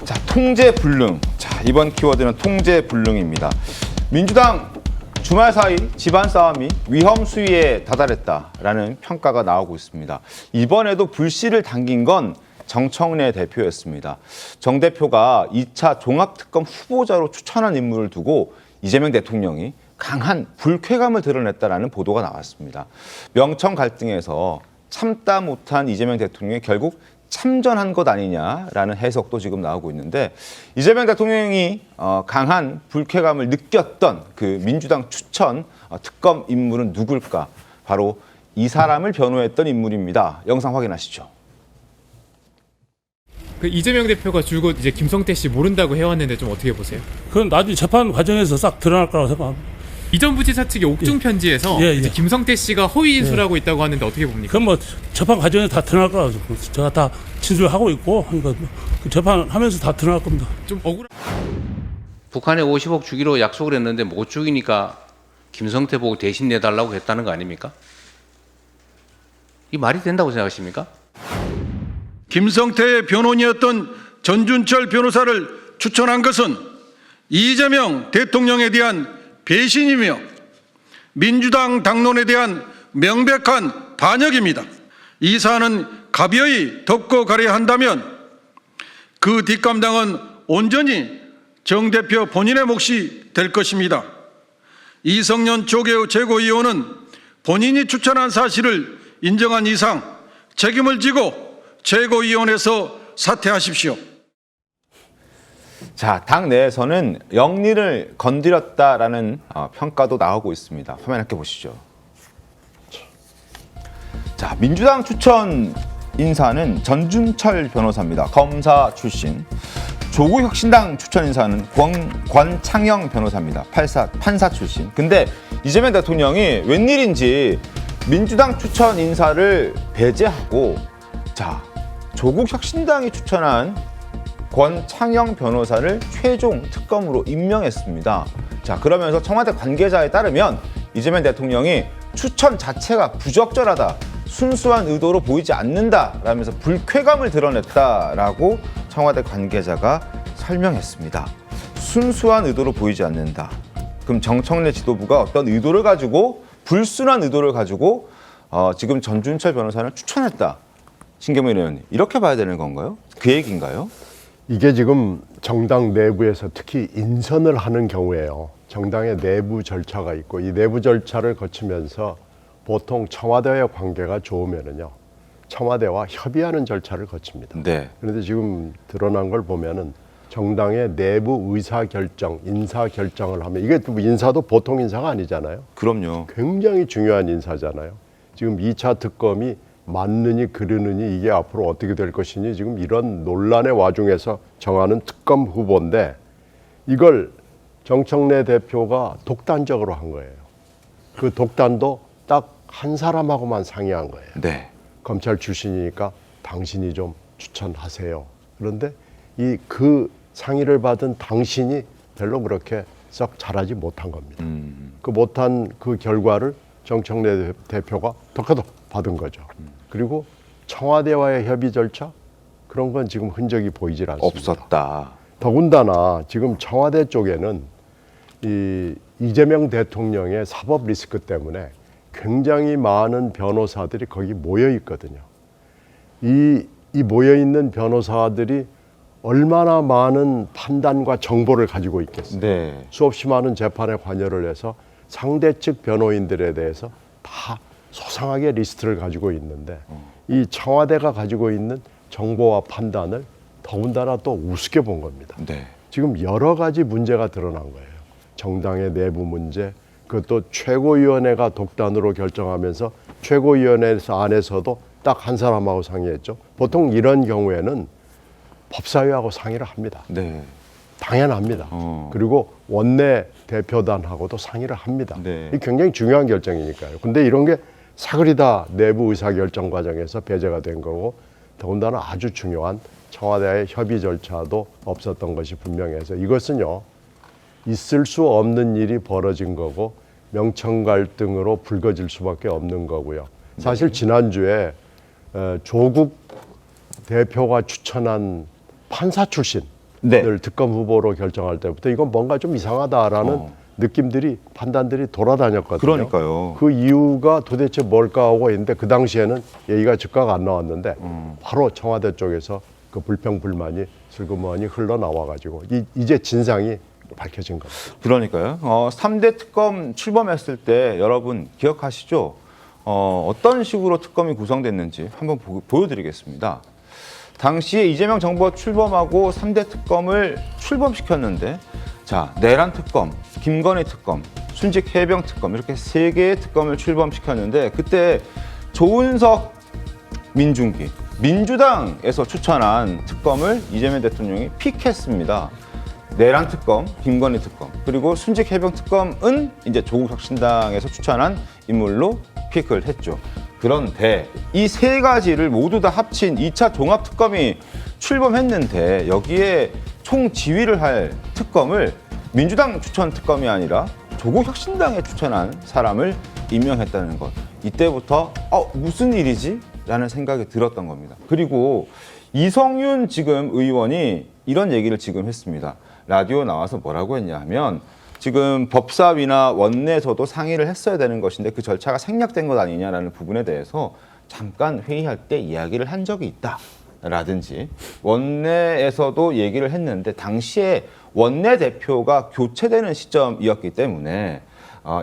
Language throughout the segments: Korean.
자, 통제불능. 자, 이번 키워드는 통제불능입니다. 민주당 주말 사이 집안 싸움이 위험 수위에 다다랐다라는 평가가 나오고 있습니다. 이번에도 불씨를 당긴 건 정청래 대표였습니다. 정 대표가 2차 종합특검 후보자로 추천한 인물을 두고 이재명 대통령이 강한 불쾌감을 드러냈다라는 보도가 나왔습니다. 명청 갈등에서 참다 못한 이재명 대통령이 결국 참전한 것 아니냐라는 해석도 지금 나오고 있는데, 이재명 대통령이 강한 불쾌감을 느꼈던 그 민주당 추천 특검 인물은 누굴까? 바로 이 사람을 변호했던 인물입니다. 영상 확인하시죠. 그 이재명 대표가 줄곧 이제 김성태 씨 모른다고 해왔는데 좀 어떻게 보세요? 그건 나중에 재판 과정에서 싹 드러날 거라고 생각합니다. 이전 부지사 측의 옥중 편지에서 이제 김성태 씨가 허위 인수라고 있다고 하는데 어떻게 봅니까? 그건 뭐 재판 과정에서 다 드러날 거라고 제가 다 진술하고 있고 하니까 재판하면서 다 드러날 겁니다. 좀 억울한. 북한에 50억 주기로 약속을 했는데 못 주기니까 김성태 보고 대신 내달라고 했다는 거 아닙니까? 이 말이 된다고 생각하십니까? 김성태의 변호인이었던 전준철 변호사를 추천한 것은 이재명 대통령에 대한 배신이며 민주당 당론에 대한 명백한 반역입니다. 이 사안은 가벼이 덮고 가려야 한다면 그 뒷감당은 온전히 정 대표 본인의 몫이 될 것입니다. 이성년 조계호 최고위원은 본인이 추천한 사실을 인정한 이상 책임을 지고 최고위원회에서 사퇴하십시오. 자, 당 내에서는 영리를 건드렸다라는 평가도 나오고 있습니다. 화면 함께 보시죠. 자, 민주당 추천 인사는 전준철 변호사입니다. 검사 출신. 조국혁신당 추천 인사는 권창영 변호사입니다. 판사 출신. 근데 이재명 대통령이 웬일인지 민주당 추천 인사를 배제하고, 자, 조국혁신당이 추천한 권창영 변호사를 최종 특검으로 임명했습니다. 자, 그러면서 청와대 관계자에 따르면 이재명 대통령이 추천 자체가 부적절하다, 순수한 의도로 보이지 않는다라면서 불쾌감을 드러냈다라고 청와대 관계자가 설명했습니다. 순수한 의도로 보이지 않는다. 그럼 정청래 지도부가 어떤 의도를 가지고, 불순한 의도를 가지고 지금 전준철 변호사를 추천했다. 신경민 의원님, 이렇게 봐야 되는 건가요? 그 얘기인가요? 이게 지금 정당 내부에서 특히 인선을 하는 경우에요. 정당의 내부 절차가 있고 이 내부 절차를 거치면서 보통 청와대와의 관계가 좋으면은요, 청와대와 협의하는 절차를 거칩니다. 네. 그런데 지금 드러난 걸 보면은 정당의 내부 의사 결정, 인사 결정을 하면, 이게 인사도 보통 인사가 아니잖아요. 그럼요. 굉장히 중요한 인사잖아요. 지금 2차 특검이 맞느니 그르느니 이게 앞으로 어떻게 될 것이니 지금 이런 논란의 와중에서 정하는 특검 후보인데, 이걸 정청래 대표가 독단적으로 한 거예요. 그 독단도 딱 한 사람하고만 상의한 거예요. 네. 검찰 출신이니까 당신이 좀 추천하세요. 그런데 그 상의를 받은 당신이 별로 그렇게 썩 잘하지 못한 겁니다. 그 못한 그 결과를 정청래 대표가 덕하덕 받은 거죠. 그리고 청와대와의 협의 절차, 그런 건 지금 흔적이 보이질 않습니다. 없었다. 더군다나 지금 청와대 쪽에는 이재명 대통령의 사법 리스크 때문에 굉장히 많은 변호사들이 거기 모여 있거든요. 이 모여 있는 변호사들이 얼마나 많은 판단과 정보를 가지고 있겠어요. 네. 수없이 많은 재판에 관여를 해서 상대 측 변호인들에 대해서 다 소상하게 리스트를 가지고 있는데, 이 청와대가 가지고 있는 정보와 판단을 더군다나 또 우습게 본 겁니다. 네. 지금 여러 가지 문제가 드러난 거예요. 정당의 내부 문제, 그것도 최고위원회가 독단으로 결정하면서 최고위원회 안에서도 딱 한 사람하고 상의했죠. 보통 이런 경우에는 법사위하고 상의를 합니다. 네. 당연합니다. 그리고 원내 대표단하고도 상의를 합니다. 네. 이 굉장히 중요한 결정이니까요. 근데 이런 게 사그리다 내부 의사결정 과정에서 배제가 된 거고, 더군다나 아주 중요한 청와대와의 협의 절차도 없었던 것이 분명해서, 이것은요, 있을 수 없는 일이 벌어진 거고 명청 갈등으로 불거질 수밖에 없는 거고요. 사실 지난주에 조국 대표가 추천한 판사 출신, 네. 특검 후보로 결정할 때부터 이건 뭔가 좀 이상하다라는 느낌들이 판단들이 돌아다녔거든요. 그러니까요. 그 이유가 도대체 뭘까 하고 있는데 그 당시에는 얘기가 즉각 안 나왔는데 바로 청와대 쪽에서 그 불평불만이 슬그머니 흘러나와가지고 이제 진상이 밝혀진 겁니다. 그러니까요. 3대 특검 출범했을 때 여러분 기억하시죠? 어떤 식으로 특검이 구성됐는지 한번 보여드리겠습니다. 당시에 이재명 정부가 출범하고 3대 특검을 출범시켰는데 자, 내란 특검, 김건희 특검, 순직 해병 특검 이렇게 3개의 특검을 출범시켰는데 그때 조은석 민중기 민주당에서 추천한 특검을 이재명 대통령이 픽했습니다. 내란 특검, 김건희 특검, 그리고 순직 해병 특검은 이제 조국 혁신당에서 추천한 인물로 픽을 했죠. 그런데 이 3가지를 모두 다 합친 2차 종합 특검이 출범했는데 여기에 총 지휘를 할 특검을 민주당 추천 특검이 아니라 조국 혁신당에 추천한 사람을 임명했다는 것. 이때부터 무슨 일이지? 라는 생각이 들었던 겁니다. 그리고 이성윤 지금 의원이 이런 얘기를 지금 했습니다. 라디오 나와서 뭐라고 했냐 하면 지금 법사위나 원내에서도 상의를 했어야 되는 것인데 그 절차가 생략된 것 아니냐라는 부분에 대해서 잠깐 회의할 때 이야기를 한 적이 있다. 라든지 원내에서도 얘기를 했는데 당시에 원내대표가 교체되는 시점이었기 때문에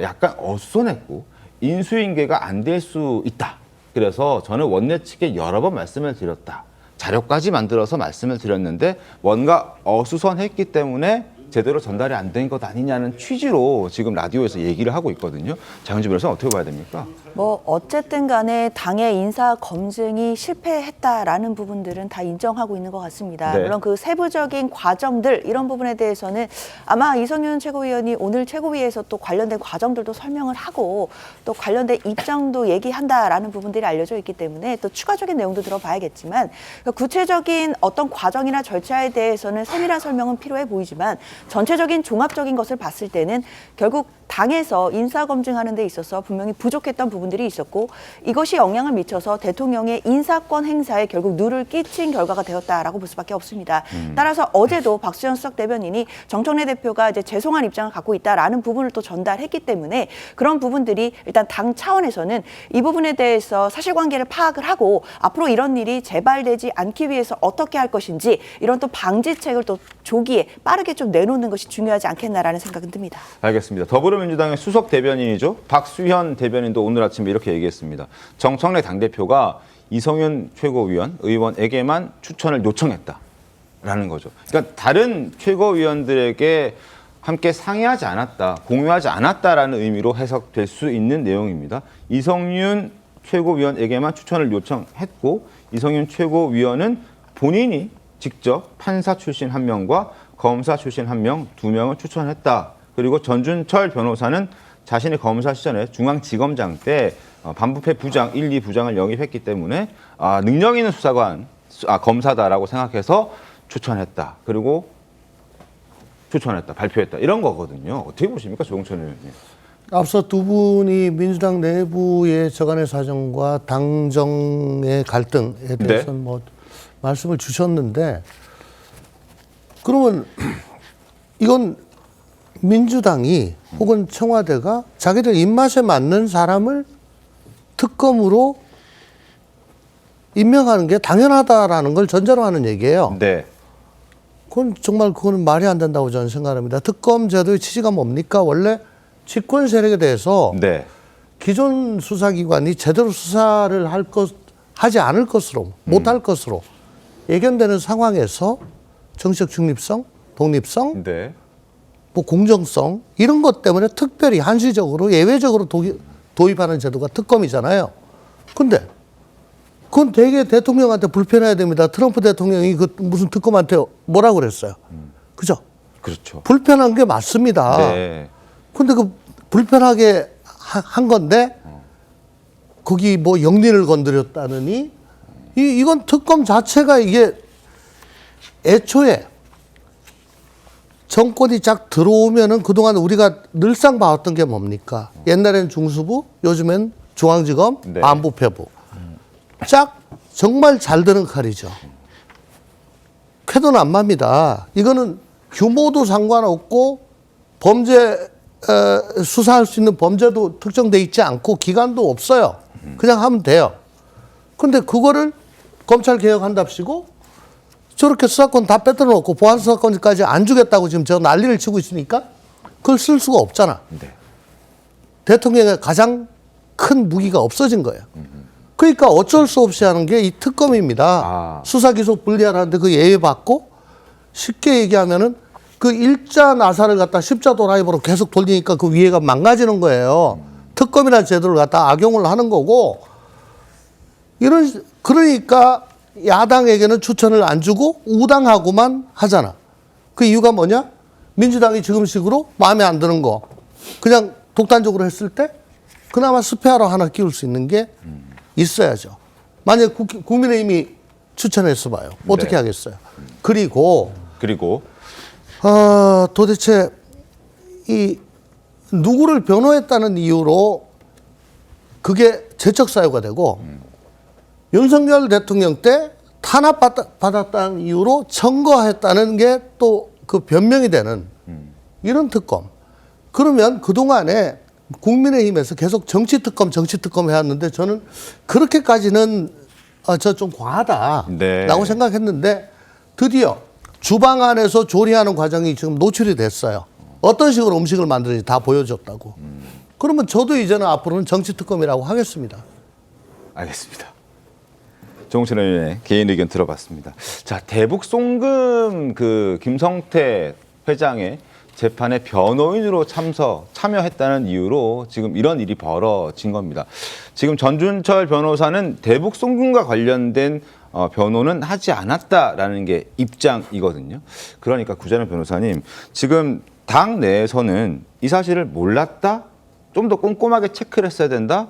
약간 어수선했고 인수인계가 안 될 수 있다. 그래서 저는 원내 측에 여러 번 말씀을 드렸다. 자료까지 만들어서 말씀을 드렸는데 뭔가 어수선했기 때문에 제대로 전달이 안 된 것 아니냐는 취지로 지금 라디오에서 얘기를 하고 있거든요. 장윤주 변호사는 어떻게 봐야 됩니까? 뭐 어쨌든 간에 당의 인사 검증이 실패했다라는 부분들은 다 인정하고 있는 것 같습니다. 네. 물론 그 세부적인 과정들 이런 부분에 대해서는 아마 이성윤 최고위원이 오늘 최고위에서 또 관련된 과정들도 설명을 하고 또 관련된 입장도 얘기한다라는 부분들이 알려져 있기 때문에 또 추가적인 내용도 들어봐야겠지만 구체적인 어떤 과정이나 절차에 대해서는 세밀한 설명은 필요해 보이지만 전체적인 종합적인 것을 봤을 때는 결국 당에서 인사검증하는 데 있어서 분명히 부족했던 부분들이 있었고 이것이 영향을 미쳐서 대통령의 인사권 행사에 결국 누를 끼친 결과가 되었다라고 볼 수밖에 없습니다. 따라서 어제도 박수현 수석 대변인이 정청래 대표가 이제 죄송한 입장을 갖고 있다라는 부분을 또 전달했기 때문에 그런 부분들이 일단 당 차원에서는 이 부분에 대해서 사실관계를 파악을 하고 앞으로 이런 일이 재발되지 않기 위해서 어떻게 할 것인지 이런 또 방지책을 또 조기에 빠르게 좀 내놓는 것이 중요하지 않겠나라는 생각은 듭니다. 알겠습니다. 더불어민주당의 수석 대변인이죠. 박수현 대변인도 오늘 아침에 이렇게 얘기했습니다. 정청래 당대표가 이성윤 최고위원, 의원에게만 추천을 요청했다라는 거죠. 그러니까 다른 최고위원들에게 함께 상의하지 않았다, 공유하지 않았다라는 의미로 해석될 수 있는 내용입니다. 이성윤 최고위원에게만 추천을 요청했고 이성윤 최고위원은 본인이 직접 판사 출신 1명과 검사 출신 1명, 2명을 추천했다. 그리고 전준철 변호사는 자신의 검사 시절에 중앙지검장 때 반부패 부장 1, 2부장을 영입했기 때문에 능력 있는 수사관, 검사다라고 생각해서 추천했다. 그리고 추천했다, 발표했다. 이런 거거든요. 어떻게 보십니까, 조홍천 의원님? 앞서 두 분이 민주당 내부의 저간의 사정과 당정의 갈등에 대해서는 뭐 말씀을 주셨는데 그러면 이건 민주당이 혹은 청와대가 자기들 입맛에 맞는 사람을 특검으로 임명하는 게 당연하다라는 걸 전제로 하는 얘기예요. 네. 그거는 말이 안 된다고 저는 생각합니다. 특검 제도의 취지가 뭡니까? 원래 집권 세력에 대해서 네. 기존 수사기관이 제대로 수사를 하지 않을 것으로, 못할 것으로 예견되는 상황에서 정치적 중립성, 독립성, 네. 뭐 공정성 이런 것 때문에 특별히 한시적으로 예외적으로 도입하는 제도가 특검이잖아요. 근데 그건 되게 대통령한테 불편해야 됩니다. 트럼프 대통령이 그 무슨 특검한테 뭐라고 그랬어요. 그죠? 그렇죠. 불편한 게 맞습니다. 네. 근데 그 불편하게 한 건데 거기 뭐 영리를 건드렸다느니 이건 특검 자체가 이게 애초에 정권이 쫙 들어오면은 그동안 우리가 늘상 봐왔던 게 뭡니까? 옛날엔 중수부, 요즘엔 중앙지검, 네. 안보패부. 쫙 정말 잘 드는 칼이죠. 쾌도난마입니다. 이거는 규모도 상관없고 범죄 수사할 수 있는 범죄도 특정돼 있지 않고 기간도 없어요. 그냥 하면 돼요. 근데 그거를 검찰 개혁한답시고 저렇게 수사권 다 뺏어 놓고 보안 수사권까지 안 주겠다고 지금 저 난리를 치고 있으니까 그걸 쓸 수가 없잖아. 네. 대통령의 가장 큰 무기가 없어진 거예요. 그러니까 어쩔 수 없이 하는 게 이 특검입니다. 수사 기소 분리하라는데 그 예외 받고 쉽게 얘기하면은 그 일자 나사를 갖다 십자 도라이버로 계속 돌리니까 그 위에가 망가지는 거예요. 특검이라는 제도를 갖다 악용을 하는 거고 그러니까 야당에게는 추천을 안 주고 우당하고만 하잖아. 그 이유가 뭐냐? 민주당이 지금식으로 마음에 안 드는 거 그냥 독단적으로 했을 때 그나마 스페어로 하나 끼울 수 있는 게 있어야죠. 만약에 국민의힘이 추천했어 봐요. 어떻게 네. 하겠어요? 그리고 도대체 이 누구를 변호했다는 이유로 그게 재척 사유가 되고 윤석열 대통령 때 탄압받았다는 이유로 청거했다는 게 또 그 변명이 되는 이런 특검. 그러면 그동안에 국민의힘에서 계속 정치특검 해왔는데 저는 그렇게까지는 저 좀 과하다라고 네. 생각했는데 드디어 주방 안에서 조리하는 과정이 지금 노출이 됐어요. 어떤 식으로 음식을 만드는지 다 보여줬다고. 그러면 저도 이제는 앞으로는 정치특검이라고 하겠습니다. 알겠습니다. 정우철 의원의 개인 의견 들어봤습니다. 자, 대북 송금 그 김성태 회장의 재판에 변호인으로 참여했다는 이유로 지금 이런 일이 벌어진 겁니다. 지금 전준철 변호사는 대북 송금과 관련된 변호는 하지 않았다라는 게 입장이거든요. 그러니까 구자룡 변호사님, 지금 당 내에서는 이 사실을 몰랐다? 좀 더 꼼꼼하게 체크를 했어야 된다?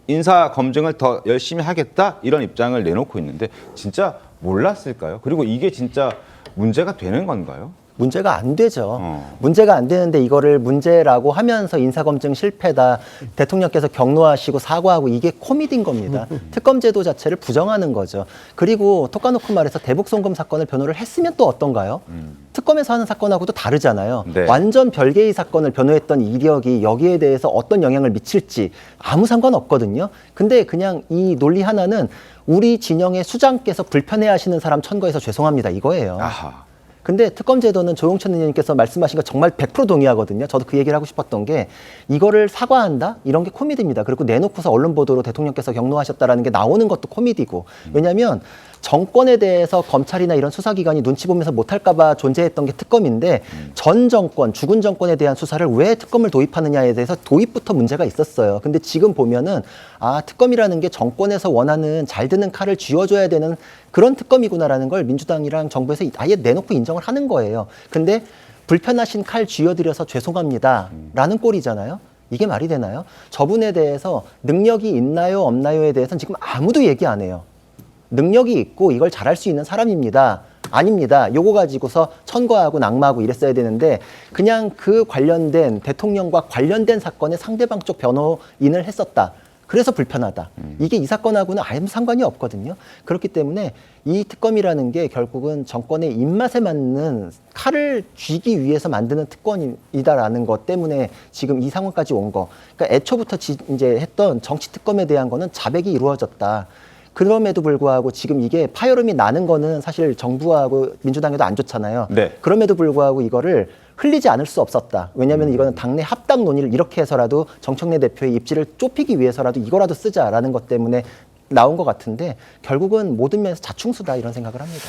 인사 검증을 더 열심히 하겠다? 이런 입장을 내놓고 있는데 진짜 몰랐을까요? 그리고 이게 진짜 문제가 되는 건가요? 문제가 안 되죠. 문제가 안 되는데 이거를 문제라고 하면서 인사검증 실패다. 대통령께서 격노하시고 사과하고 이게 코미디인 겁니다. 특검제도 자체를 부정하는 거죠. 그리고 톡 까놓고 말해서 대북송금 사건을 변호를 했으면 또 어떤가요? 특검에서 하는 사건하고도 다르잖아요. 네. 완전 별개의 사건을 변호했던 이력이 여기에 대해서 어떤 영향을 미칠지 아무 상관없거든요. 근데 그냥 이 논리 하나는 우리 진영의 수장께서 불편해하시는 사람 천거해서 죄송합니다. 이거예요. 아하. 근데 특검제도는 조용천 의원님께서 말씀하신 거 정말 100% 동의하거든요. 저도 그 얘기를 하고 싶었던 게 이거를 사과한다? 이런 게 코미디입니다. 그리고 내놓고서 언론 보도로 대통령께서 격노하셨다라는 게 나오는 것도 코미디고. 왜냐하면 정권에 대해서 검찰이나 이런 수사기관이 눈치 보면서 못할까 봐 존재했던 게 특검인데 전 정권, 죽은 정권에 대한 수사를 왜 특검을 도입하느냐에 대해서 도입부터 문제가 있었어요. 근데 지금 보면은 특검이라는 게 정권에서 원하는 잘 드는 칼을 쥐어줘야 되는 그런 특검이구나라는 걸 민주당이랑 정부에서 아예 내놓고 인정을 하는 거예요. 근데 불편하신 칼 쥐어드려서 죄송합니다 라는 꼴이잖아요. 이게 말이 되나요? 저분에 대해서 능력이 있나요 없나요에 대해서는 지금 아무도 얘기 안 해요. 능력이 있고 이걸 잘할 수 있는 사람입니다. 아닙니다. 요거 가지고서 천거하고 낙마하고 이랬어야 되는데 그냥 그 관련된 대통령과 관련된 사건의 상대방 쪽 변호인을 했었다. 그래서 불편하다. 이게 이 사건하고는 아무 상관이 없거든요. 그렇기 때문에 이 특검이라는 게 결국은 정권의 입맛에 맞는 칼을 쥐기 위해서 만드는 특권이다라는 것 때문에 지금 이 상황까지 온 거. 그러니까 애초부터 이제 했던 정치 특검에 대한 거는 자백이 이루어졌다. 그럼에도 불구하고 지금 이게 파열음이 나는 거는 사실 정부하고 민주당에도 안 좋잖아요. 네. 그럼에도 불구하고 이거를 흘리지 않을 수 없었다. 왜냐하면 이거는 당내 합당 논의를 이렇게 해서라도 정청래 대표의 입지를 좁히기 위해서라도 이거라도 쓰자라는 것 때문에 나온 것 같은데 결국은 모든 면에서 자충수다 이런 생각을 합니다.